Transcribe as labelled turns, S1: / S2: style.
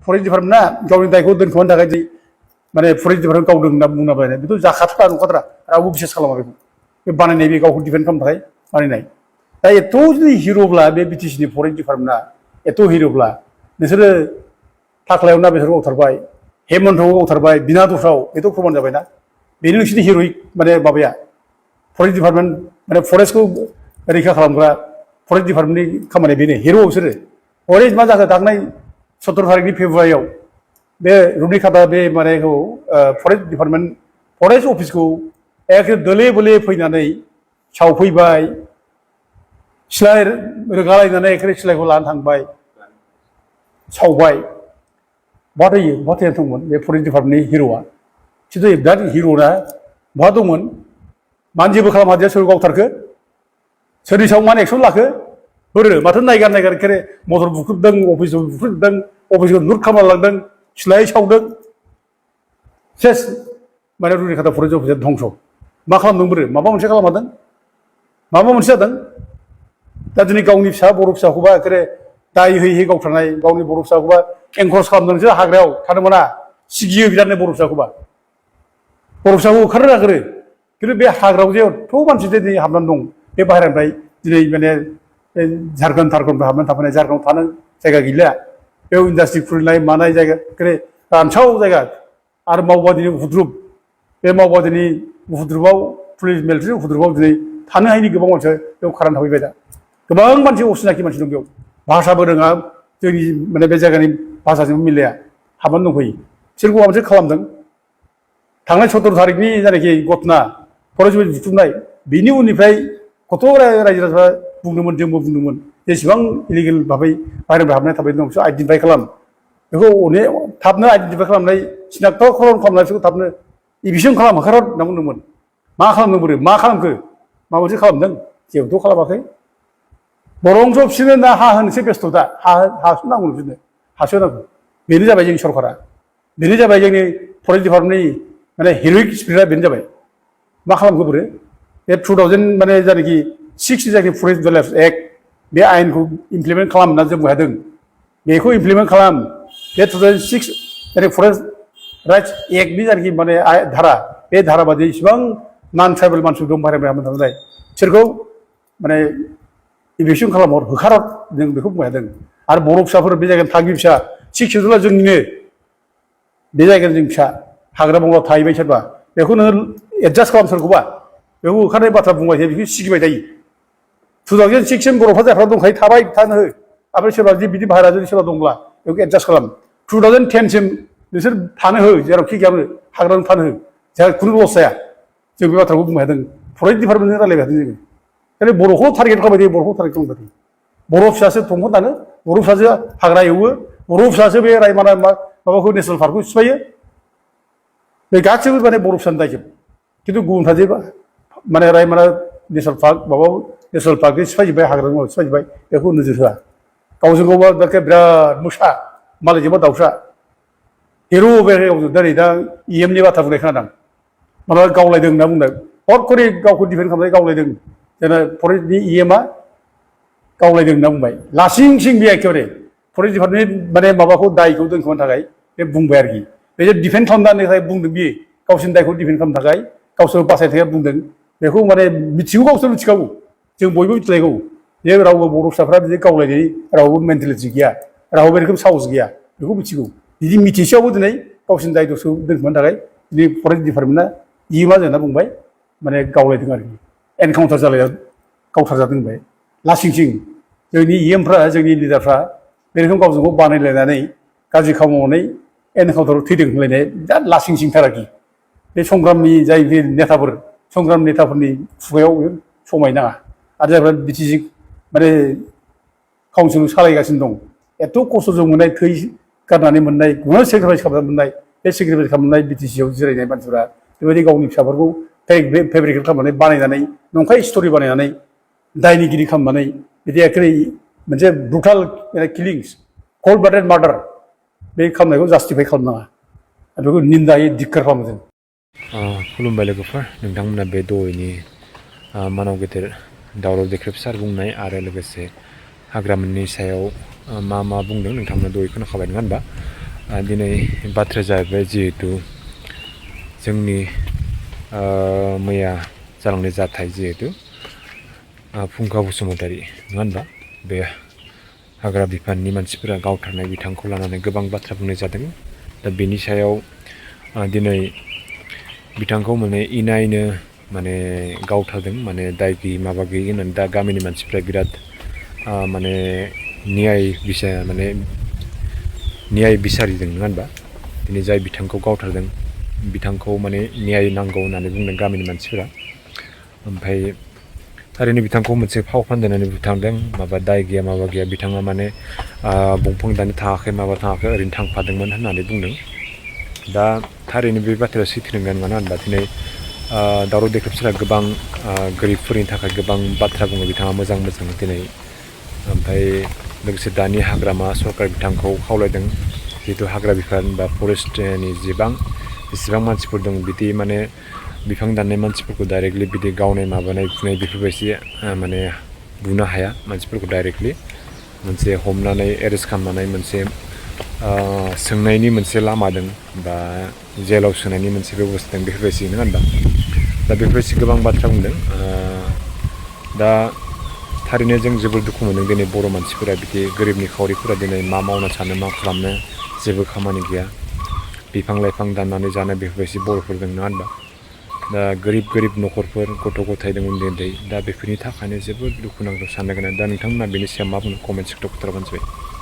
S1: forest डिपार्टमेन्टआ गावनि दायखौ दोनखोमानो थाखाय जि माने फरेस्ट डिपार्टमेन्ट गावदों होनना बुंना बायनाय बेथ' जाखाथारा नंखाथारा रावबो बिसास खालामा बेखौ बे बानायनाय बे गावखौ डिफेन्ड खालामनो थाखाय बानायनाय दा एथ' जुदि हिर'ब्ला बे बिटिसिनि फरेस्ट डिपार्टमेन्टआ एथ' हिर'ब्ला नोंसोरो थाख्लायाव ना बेसोरखौ गावथारबाय हेमन्तखौ गावथारबाय बिना दसाव बेथ' प्रमान जाबायना बेनो नोंसोरनि हिर'इक माने माबाया फरेस्ट डिपार्टमेन्ट माने फरेस्टखौ रैखा खालामग्रा फरेस्ट डिपार्टमेन्टनि खामानिया बेनो हिर' बिसोरो हरै मा जाखो थांनाय 17 तारिखनि फेब्रुवारियाव बे रुनिकाटा बे मानेखौ फरेस्ट डिपार्टमेन्ट फरेस्ट अफिसखौ एखे दोले बोले फैनानै सावफैबाय सिलाय रोगालायनानै एखे सिलायखौ लानानै थांबाय सावबाय बहा दंमोन बे फरेस्ट डिपार्टमेन्टनि हिर'आ खिन्थु बिराद हिर'ना बहा दंमोन मानो जेबो खालामहादिया सोर गावथारखो सोरनि सायाव मानो एक्सन लाखो बोरो माथो नायगार एखे मटर बुख्रुबदों अफिसखौ बुख्रुबदों अफिसखौ लुट खालामना लांदों सिलाय सावदों सेस माने रुनिकाटा फरेस्ट अफिसा धंस मा खालामदों बोरो माबा मोनसे खालामहादों माबा मोनसे जादों दा दिनै गावनि फिसा बर' फिसाखौबा एखे दाय होयै गावथारनाय गावनि बर' फिसाखौबा एनकरेज खालामदों नोंसोर हाग्रायाव थानो मोना सिगियो बिरादनो बर' फिसाखौबा बर' फिसाखौ ओंखारनो नागिरो खिन्थु बे हाग्रायाव जे एथ' मानसि दिनै हाबनानै दं बे बाहेरानिफ्राय दिनै माने झारखन्ड थारखन्डनिफ्राय हाबनानै थाफैनाय झारखन्डआव थानो जायगा गैला बेयाव इन्डास्ट्रि खुलिनाय मानाय जायगा एखे रानसाव जायगा आरो मावबादिनि उपद्रुब बे मावबादिनि उपद्रुबाव पुलिस मिलिटारि उपद्रुबाव दिनै थानो हायैनि गोबां मानसिया बेयाव खारनानै थाफैबाय दा गोबां मानसि असिनाखि मानसि दं बेयाव भाषाबो रोङा जोंनि माने बे जायगानि भाषाजोंबो मिलाया हाबनानै दंफैयो बिसोरखौ माबा मोनसे खालामदों थांनाय 17 तारिखनि जायनाखि घटना फरेस्ट बुथुमनाय बिनि उननिफ्राय कत' रायजो राजाफ्रा बुंदोंमोन जोंबो बुंदोंमोन जेसेबां इलिगेल भाबै बाहेरानिफ्राय हाबनाय थाबाय दं बिसोर आइडेन्टिफाइ खालाम बेखौ अनेक थाबनो आइडेन्टिफाइ खालामनाय सिनाक्त'करन खालामनाय बिसोरखौ थाबनो इभिसन खालाम होखारहर होनना बुंदोंमोन मा खालामदों बोरो मा खालामखो माबा मोनसे खालामदों जेबोथ' खालामाखै बरंस बिसोरनो ना हा होनोसो बेस्थ' दा हासो नांगौ बिसोरनो हासो नांगौ बेनो जाबाय जोंनि सरकारा बेनो जाबाय जोंनि फरेस्ट डिपार्टमेन्टनि माने हिर'इक स्पिरिटआ बेनो जाबाय मा खालामखो बोरो बे 2000 माने जायनाखि 6 जायनाखि फरेस्ट डिवेलप्स एक्ट बे आयेनखौ इमप्लिमेन्ट खालाम होनना जों बुंदों बेखौ इमप्लिमेन्ट खालाम बे 2006 जायनाखि फरेस्ट राइट्स एक्टनि जायनाखि माने धारा बे धारा बादि इसिबां नन ट्राइबेल मानसि दं बाहेरानिफ्राय हाबनानै थांनाय बिसोरखौ माने इभिक्सन खालामहर होखारहर जों बेखौ बुंदों आरो बर' फिसाफोर बे जायगानि थागिबि फिसा 6 शेड्युलआ जोंनिनो बे जायगानि जों फिसा हाग्रा बंग्रा थाहैबाय सोरबा बेखौ नोङो एडजास्ट खालाम सोरखौबा बेखौ होखारनाय बाथ्रा बुंबाय थायो बेखौ सिगिबाय थायो 2006 सिम बर'फ्रा जायफ्रा दंखायो थाबाय थानो हो ओमफ्राय सोरबा जुदि बिदि बाहेरा जुदि सोरबा दंब्ला बेखौ एडजास्ट खालाम 2010 सिम नोंसोर थानो हो जेरावखि गैयानो हाग्रायावनो थानो हो जोंहा खुनु लस जाया जों बे बाथ्राखौ बुंबाय थादों फरेस्ट डिपार्टमेन्टजों रायलायबाय थादों जोङो ओंखायनो बर'खौ टारगेट खालामबाय थायो बर'खौ टारगेट खालामबाय थायो बर' फिसासो दंफां दानो बर' फिसासो हाग्रा एवो बर' फिसासो बे रायमना माबाखौ नेसनेल पार्कखौ सिफायो बे गासैबो माने बर' फिसानि दायजोब खिन्थु गुबुनफ्रा जे माने रायमना नेसनेल पार्क माबा नेसनेल पार्कनि सिफायजोब्बाय हाग्रा सिफायजोब्बाय बेखौ नोजोर होआ गावजों गावबा बिराद मोसा मालायजोंबा दाउसा हिर' बे दिनै दा EMनि बाथ्रा बुंनाय खोनादों माबा गावलायदों होनना बुंदों हरखरि गावखौ डिफेन्ड खालामनानै गावलायदों जोंना फरेस्टनि EMआ गावलायदों होनना बुंबाय लासिं सिं बे एखेबारे फरेस्ट डिपार्टमेन्टनि माने माबाखौ दायखौ दोनखोमानो थाखाय बे बुंबाय आरोखि बे जे डिफेन्ड खालामनो थाखाय बुंदों बियो गावसोरनि दायखौ डिफेन्ड खालामनो थाखाय गावसोर बासायनो थाखाय बुंदों बेखौ माने मिथिगौ गावसोर मिथिखागौ जों बयबो मिथिलायगौ जे रावबो बर' फिसाफ्रा बिदि गावलायनाय रावबो मेन्टेलिटि गैया रावबो बे रोखोम साहस गैया बेखौ मिथिगौ बिदि मिथिसेयावबो दिनै गावसोरनि दायखौ दोनखोमानो थाखाय दिनै फरेस्ट डिपार्टमेन्टआ EMआ जोंना बुंबाय माने गावलायदों आरोखि एनकाउन्टार जालाया गावथारजादों होनबाय लासिंसिं जोंनि EMफ्रा जोंनि लिडारफ्रा बे रोखोम गावजों गाव बानायलायनानै गाज्रि खामानि मावनानै एनकाउन्टाराव थैदों होनलायनाय बिराद लासिंसिंथार आरोखि बे संग्रामनि जाय नेताफोर संग्राम नेताफोरनि खुगायाव समायनाङा आरो जायफ्रा बिटिसि माने काउन्सिल सालायगासिनो दं एथ' खस्थ'जों मोननाय थै गारनानै मोननाय गुबुन सेक्रिफाइस खालामनानै मोननाय बे सेक्रिफाइस खालामनाय बिटिसिआव जिरायनाय मानसिफोरा बेबायदि गावनि फिसाफोरखौ फेब्रिकेट खालामनानै बानायनानै नंखाय स्ट'रि बानायनानै दायनिगिरि खालामनानै बिदि एखे मोनसे ब्रुटाल किलिंस कल्ड ब्लाडेड मार्डार बे खालामनायखौ जास्टिफाइ खालामनाङा आरो बेखौ निन्दायै धिक्कार खालामो जों
S2: खुलुमबाय लोगोफोर नोंथांमोना बे दहायनि मानाव गेदेर दावराव देख्रेब सार बुंनाय आरो लोगोसे हाग्रामोननि सायाव मा बुंदों नोंथांमोना दहाय खोनाखाबाय नङा होनबा दिनै बाथ्राया जाहैबाय जिहेतु जोंनि मैया जालांनाय जाथाय जिहेतु फुंखा बसुमतारी नङा होनबा बे हाग्रा बिफाननि मानसिफोरा गावथारनाय बिथांखौ लानानै गोबां बाथ्रा बुंनाय जादों दा बेनि सायाव दिनै बिथांखौ माने इनायनो माने गावथारदों माने दाय गैयि माबा गैयि होननानै दा गामिनि मानसिफ्रा बिराद माने न्याय बिसारिदों नङा होनबा दिनै जाय बिथांखौ गावथारदों बिथांखौ माने न्याय नांगौ होननानै बुंदों गामिनि मानसिफोरा ओमफ्राय थारैनो बिथांखौ मोनसे फाव फान्दायनानै बुथारदों माबा दाय गैया माबा गैया बिथाङा माने दंफां दाननो थाङाखै माबा थाङाखै ओरैनो थांफादोंमोन होननानै बुंदों दा थारैनो बे बाथ्राया सैथो नंगौ मानो होनबा दिनै दावराव देख्रेबसारा गोबां गोरिबफोरनि थाखाय गोबां बाथ्रा बुङो बिथाङा मोजां दिनै ओमफ्राय लोगोसे दानि हाग्रामा सरकार बिथांखौ खावलायदों जिहेतु हाग्रा बिफान बा फरेस्टनि जेसेबां मानसिफोर दं बिदि माने बिफां दाननाय मानसिफोरखौ डाइरेक्टलि बिदि गावनाय माबानाय फुनाय बेफोरबायदि माने बुनो हाया मानसिफोरखौ डाइरेक्टलि मोनसे हमनानै एरेस्ट खालामनानै मोनसे सोंनायनि मोनसे लामा दं बा जेलाव सोनायनि मोनसे बेबस्था दं बेफोरबायदि नङा होनबा दा बेफोरबायदि गोबां बाथ्रा बुंदों दा थारैनो जों जोबोर दुखु मोनदों दिनै बर' मानसिफोरा बिदि गोरिबनि खावरिफोरा दिनै मा मावनो सानो मा खालामनो जेबो खामानि गैया बिफां लाइफां दाननानै जानाय बेफोरबायदि बर'फोर दं नङा होनबा दा गोरिब न'खरफोर गथ' गथाय दं उन्दै दा बेफोरनि थाखायनो जोबोद दुखुनांथाव साननो गोनां दा नोंथांमोना बेनि सायाव मा बुङो कमेन्ट सेक्टराव खिन्थाबानो जाबाय